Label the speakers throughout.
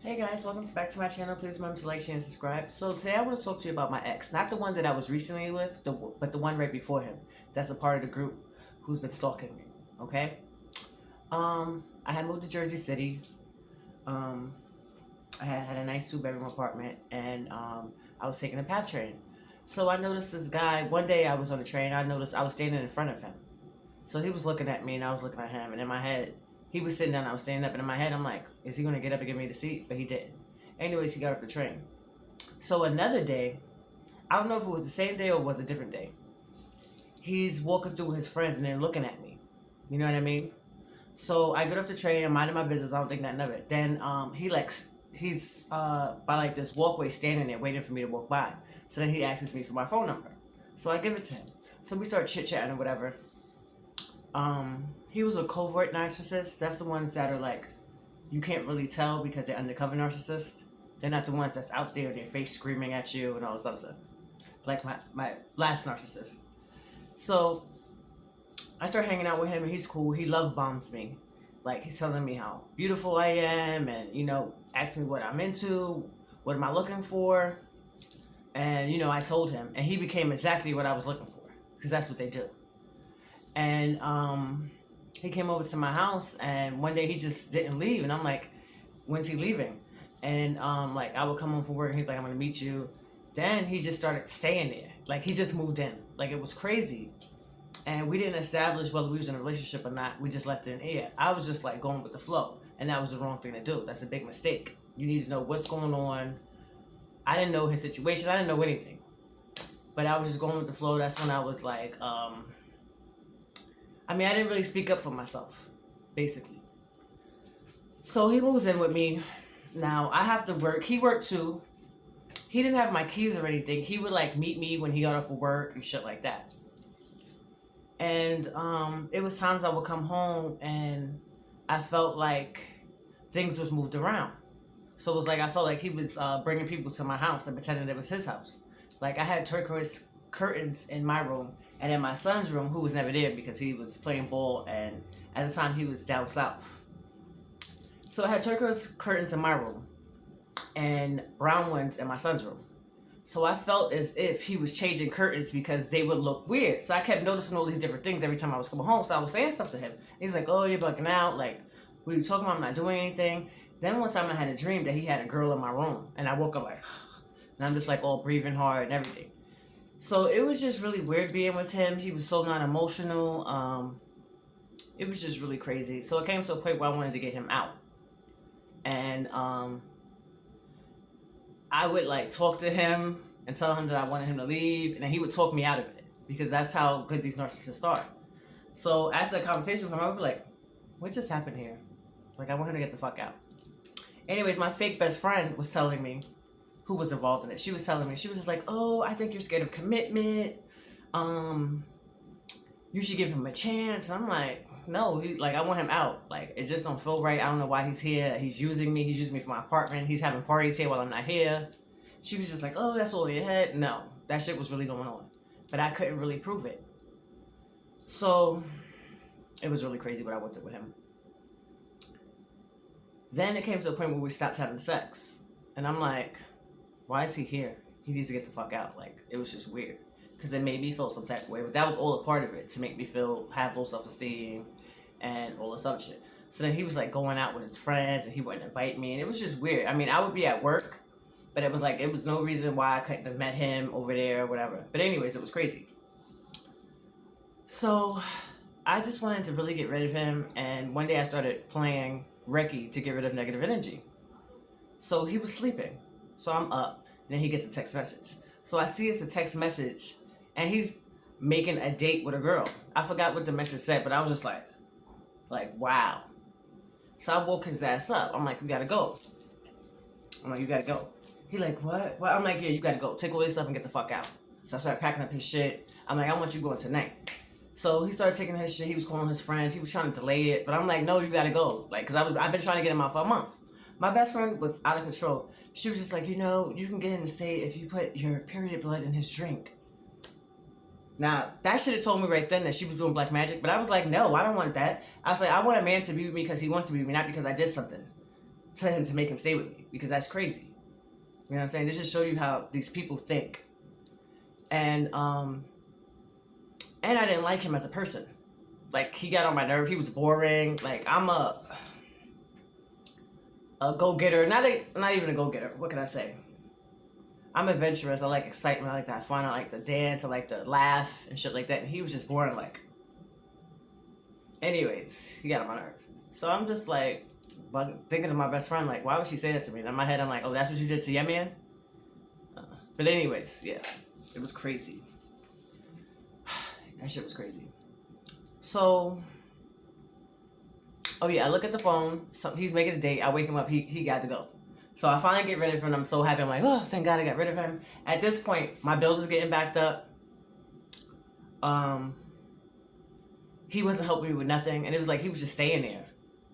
Speaker 1: Hey guys, welcome back to my channel. Please remember to like, share, and subscribe. So today I want to talk to you about my ex. Not the one that I was recently with, but the one right before him. That's a part of the group who's been stalking me. Okay? I had moved to Jersey City. I had a nice 2-bedroom apartment, and I was taking a PATH train. So I noticed this guy. One day I was on the train. I noticed I was standing in front of him. So he was looking at me, and I was looking at him. And in my head, he was sitting down, I was standing up, and in my head, I'm like, is he going to get up and give me the seat? But he didn't. Anyways, he got off the train. So another day, I don't know if it was the same day or it was a different day. He's walking through with his friends, and they're looking at me. You know what I mean? So I get off the train, I'm minding my business, I don't think nothing of it. Then he's by like this walkway standing there waiting for me to walk by. So then he asks me for my phone number. So I give it to him. So we start chit-chatting or whatever. He was a covert narcissist. That's the ones that are like, you can't really tell because they're undercover narcissists. They're not the ones that's out there in their face screaming at you and all this other stuff. Like my last narcissist. So I start hanging out with him and he's cool. He love bombs me. Like, he's telling me how beautiful I am and, asking me what I'm into, what am I looking for. And, I told him. And he became exactly what I was looking for. Because that's what they do. And he came over to my house, and one day he just didn't leave. And I'm like, when's he leaving? And I would come home from work, and he's like, I'm going to meet you. Then he just started staying there. Like, he just moved in. Like, it was crazy. And we didn't establish whether we was in a relationship or not. We just left it in the air. I was just, like, going with the flow. And that was the wrong thing to do. That's a big mistake. You need to know what's going on. I didn't know his situation. I didn't know anything. But I was just going with the flow. That's when I was like, I didn't really speak up for myself, basically. So he moves in with me. Now, I have to work. He worked too. He didn't have my keys or anything. He would, meet me when he got off of work and shit like that. And it was times I would come home and I felt like things was moved around. So it was like I felt like he was bringing people to my house and pretending it was his house. Like, I had turquoise curtains in my room, and in my son's room, who was never there because he was playing ball, and at the time he was down south. So I had turquoise curtains in my room and brown ones in my son's room. So I felt as if he was changing curtains because they would look weird. So I kept noticing all these different things every time I was coming home. So I was saying stuff to him. He's like, oh, you're bugging out. Like, what are you talking about? I'm not doing anything. Then one time I had a dream that he had a girl in my room, and I woke up like, and I'm just like all breathing hard and everything. So it was just really weird being with him. He was so non-emotional. It was just really crazy. So it came to a point where I wanted to get him out. And I would talk to him and tell him that I wanted him to leave. And then he would talk me out of it. Because that's how good these narcissists are. So after the conversation with him, I would be like, what just happened here? Like, I want him to get the fuck out. Anyways, my fake best friend was telling me who was involved in it. She was telling me, she was just like, oh, I think you're scared of commitment. You should give him a chance. And I'm like, no, I want him out. Like, it just don't feel right. I don't know why he's here. He's using me. He's using me for my apartment. He's having parties here while I'm not here. She was just like, oh, that's all in your head. No, that shit was really going on. But I couldn't really prove it. So, it was really crazy what I went through with him. Then it came to a point where we stopped having sex. And I'm like, why is he here? He needs to get the fuck out. Like, it was just weird. Because it made me feel some type of way. But that was all a part of it. To make me have low self-esteem and all this other shit. So then he was going out with his friends and he wouldn't invite me. And it was just weird. I would be at work. But it was it was no reason why I couldn't have met him over there or whatever. But anyways, it was crazy. So I just wanted to really get rid of him. And one day I started playing Reiki to get rid of negative energy. So he was sleeping. So I'm up, and then he gets a text message. So I see it's a text message, and he's making a date with a girl. I forgot what the message said, but I was just like, wow. So I woke his ass up. I'm like, you gotta go. You gotta go. He like, what? Well, I'm like, yeah, you gotta go. Take all this stuff and get the fuck out. So I started packing up his shit. I'm like, I want you going tonight. So he started taking his shit. He was calling his friends. He was trying to delay it, but I'm like, no, you gotta go. Because I've been trying to get him out for a month. My best friend was out of control. She was just like, you can get him to stay if you put your period blood in his drink. Now, that should have told me right then that she was doing black magic, but I was like, no, I don't want that. I was like, I want a man to be with me because he wants to be with me, not because I did something. to him to make him stay with me, because that's crazy. You know what I'm saying? This just shows you how these people think. And I didn't like him as a person. Like, he got on my nerve. He was boring. Like, I'm a go-getter. Not even a go-getter. What can I say? I'm adventurous. I like excitement. I like to have fun. I like to dance. I like to laugh and shit like that. And he was just boring, like. Anyways, he got on my nerve. So I'm just like, thinking of my best friend, like, why would she say that to me? And in my head, I'm like, oh, that's what you did to your man? But anyways, yeah. It was crazy. That shit was crazy. So, oh yeah, I look at the phone. So he's making a date. I wake him up. He got to go. So I finally get rid of him. I'm so happy. I'm like, oh, thank God I got rid of him. At this point, my bills is getting backed up. He wasn't helping me with nothing. And it was like he was just staying there.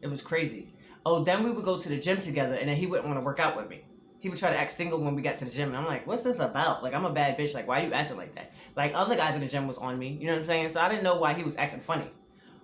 Speaker 1: It was crazy. Oh, then we would go to the gym together, and then he wouldn't want to work out with me. He would try to act single when we got to the gym. And I'm like, what's this about? Like, I'm a bad bitch. Like, why are you acting like that? Like, other guys in the gym was on me. You know what I'm saying? So I didn't know why he was acting funny.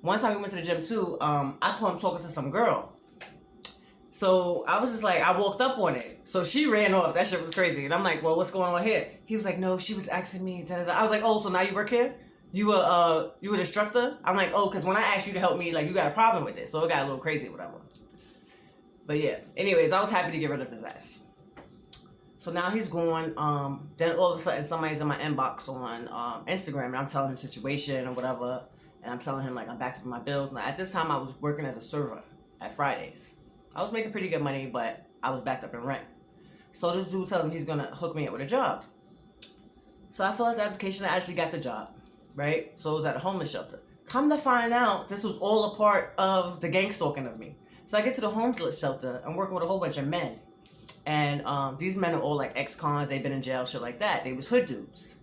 Speaker 1: One time we went to the gym, too. I caught him talking to some girl. So I was just like, I walked up on it. So she ran off. That shit was crazy. And I'm like, well, what's going on here? He was like, no, she was asking me. Da, da, da. I was like, oh, so now you work here? You an instructor? I'm like, oh, because when I asked you to help me, like, you got a problem with this. So it got a little crazy or whatever. But yeah. Anyways, I was happy to get rid of his ass. So now he's gone. Then all of a sudden, somebody's in my inbox on Instagram, and I'm telling him the situation or whatever. And I'm telling him, like, I'm back to my bills. Now, at this time, I was working as a server at Fridays. I was making pretty good money, but I was backed up in rent. So this dude tells me he's going to hook me up with a job. So I filled out the application. I actually got the job, right? So it was at a homeless shelter. Come to find out, this was all a part of the gang stalking of me. So I get to the homeless shelter. I'm working with a whole bunch of men. And these men are all like ex-cons. They've been in jail, shit like that. They was hood dudes.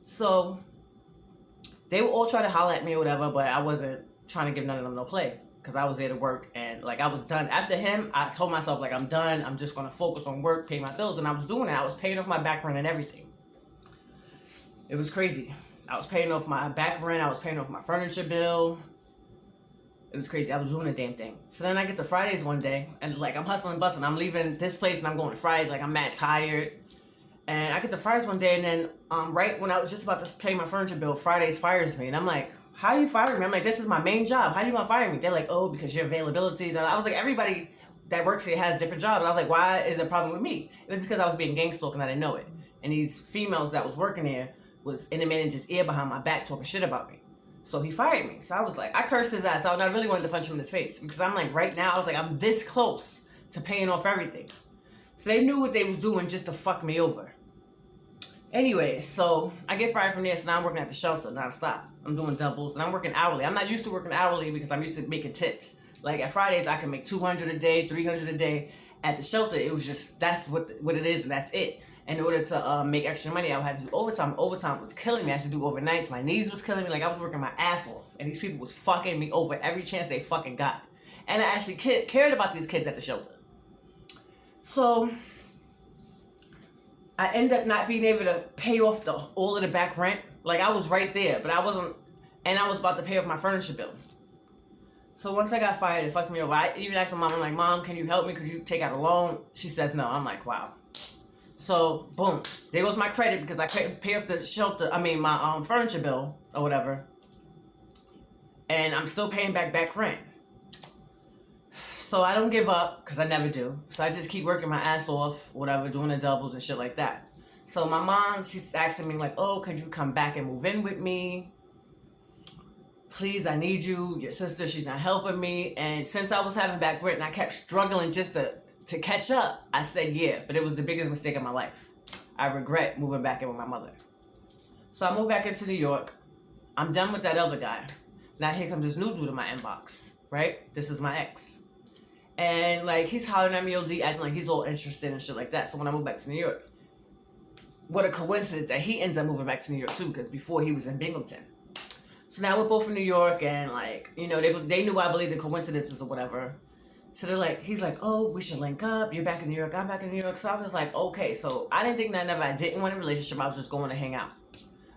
Speaker 1: So they would all try to holler at me or whatever, but I wasn't trying to give none of them no play. Because I was there to work, and like I was done. After him, I told myself, like, I'm done. I'm just going to focus on work, pay my bills. And I was doing it. I was paying off my back rent and everything. It was crazy. I was paying off my back rent. I was paying off my furniture bill. It was crazy. I was doing the damn thing. So then I get to Fridays one day, and like I'm hustling and busting. I'm leaving this place, and I'm going to Fridays. Like I'm mad tired. And I get to Fridays one day, and then right when I was just about to pay my furniture bill, Fridays fires me. And I'm like, how are you firing me? I'm like, this is my main job. How are you going to fire me? They're like, oh, because your availability. I was like, everybody that works here has different jobs. I was like, why is there a problem with me? It was because I was being gang stalked and I didn't know it. And these females that was working there was in the manager's ear behind my back talking shit about me. So he fired me. So I was like, I cursed his ass out, and I really wanted to punch him in his face. Because I'm like, right now, I was like, I'm this close to paying off everything. So they knew what they was doing just to fuck me over. Anyway, so I get fired from there, so now I'm working at the shelter nonstop. I'm doing doubles, and I'm working hourly. I'm not used to working hourly because I'm used to making tips. Like at Fridays, I can make $200 a day, $300 a day. At the shelter, it was just, that's what it is, and that's it. In order to make extra money, I had to do overtime. Overtime was killing me. I had to do overnights. My knees was killing me. Like I was working my ass off, and these people was fucking me over every chance they fucking got. And I actually cared about these kids at the shelter. So I ended up not being able to pay off all of the back rent. Like, I was right there, but I wasn't, and I was about to pay off my furniture bill. So once I got fired, it fucked me over. I even asked my mom, I'm like, Mom, can you help me? Could you take out a loan? She says no. I'm like, wow. So, boom. There goes my credit because I couldn't pay off the shelter, my furniture bill or whatever. And I'm still paying back rent. So I don't give up, because I never do. So I just keep working my ass off, whatever, doing the doubles and shit like that. So my mom, she's asking me like, oh, could you come back and move in with me? Please, I need you. Your sister, she's not helping me. And since I was having back rent and I kept struggling just to catch up, I said yeah. But it was the biggest mistake of my life. I regret moving back in with my mother. So I moved back into New York. I'm done with that other guy. Now here comes this new dude in my inbox, right? This is my ex. And, like, he's hollering at me OD, acting like he's all interested and shit like that. So when I moved back to New York, what a coincidence that he ends up moving back to New York, too, because before he was in Binghamton. So now we're both from New York, and, like, you know, they knew I believed in coincidences or whatever. So they're like, he's like, oh, we should link up. You're back in New York. I'm back in New York. So I was like, okay. So I didn't think that I didn't want a relationship. I was just going to hang out.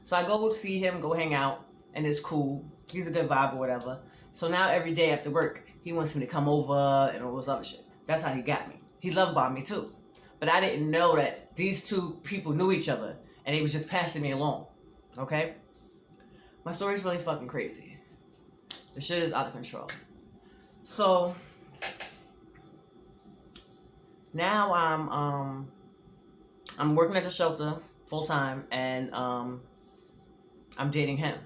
Speaker 1: So I go see him, go hang out, and it's cool. He's a good vibe or whatever. So now every day after work, he wants me to come over and all this other shit. That's how he got me. He love bombed me too. But I didn't know that these two people knew each other and he was just passing me along. Okay? My story's really fucking crazy. The shit is out of control. So now I'm working at the shelter full time, and I'm dating him.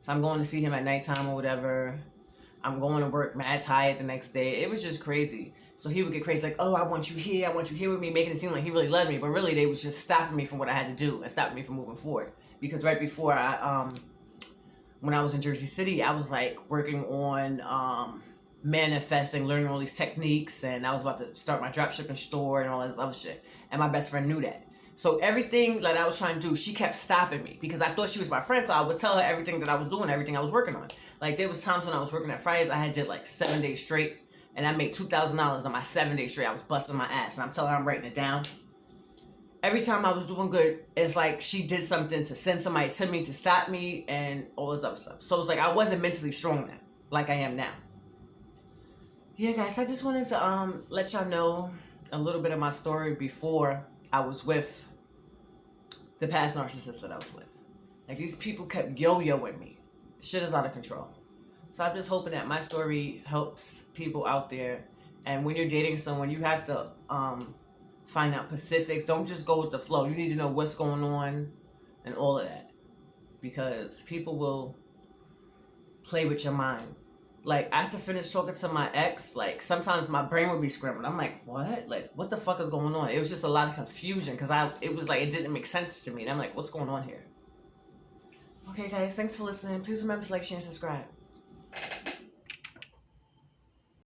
Speaker 1: So I'm going to see him at nighttime or whatever. I'm going to work mad tired the next day. It was just crazy. So he would get crazy like, oh, I want you here with me, making it seem like he really loved me. But really, they was just stopping me from what I had to do and stopping me from moving forward. Because right before when I was in Jersey City, I was like working on manifesting, learning all these techniques, and I was about to start my dropshipping store and all this other shit. And my best friend knew that. So everything that I was trying to do, she kept stopping me because I thought she was my friend. So I would tell her everything that I was doing, everything I was working on. Like there was times when I was working at Fridays, I had did like 7 days straight, and I made $2,000 on my 7 days straight. I was busting my ass, and I'm telling her I'm writing it down. Every time I was doing good, it's like she did something to send somebody to me to stop me and all this other stuff. So it's like I wasn't mentally strong then, like I am now. Yeah, guys, I just wanted to let y'all know a little bit of my story before I was with the past narcissist that I was with. Like these people kept yo-yoing me. Shit is out of control. So I'm just hoping that my story helps people out there. And when you're dating someone, you have to find out specifics. Don't just go with the flow. You need to know what's going on and all of that. Because people will play with your mind. Like, after finish talking to my ex, like, sometimes my brain would be scrambled. I'm like, what? Like, what the fuck is going on? It was just a lot of confusion because it was like, it didn't make sense to me. And I'm like, what's going on here? Okay, guys, thanks for listening. Please remember to like, share, and subscribe.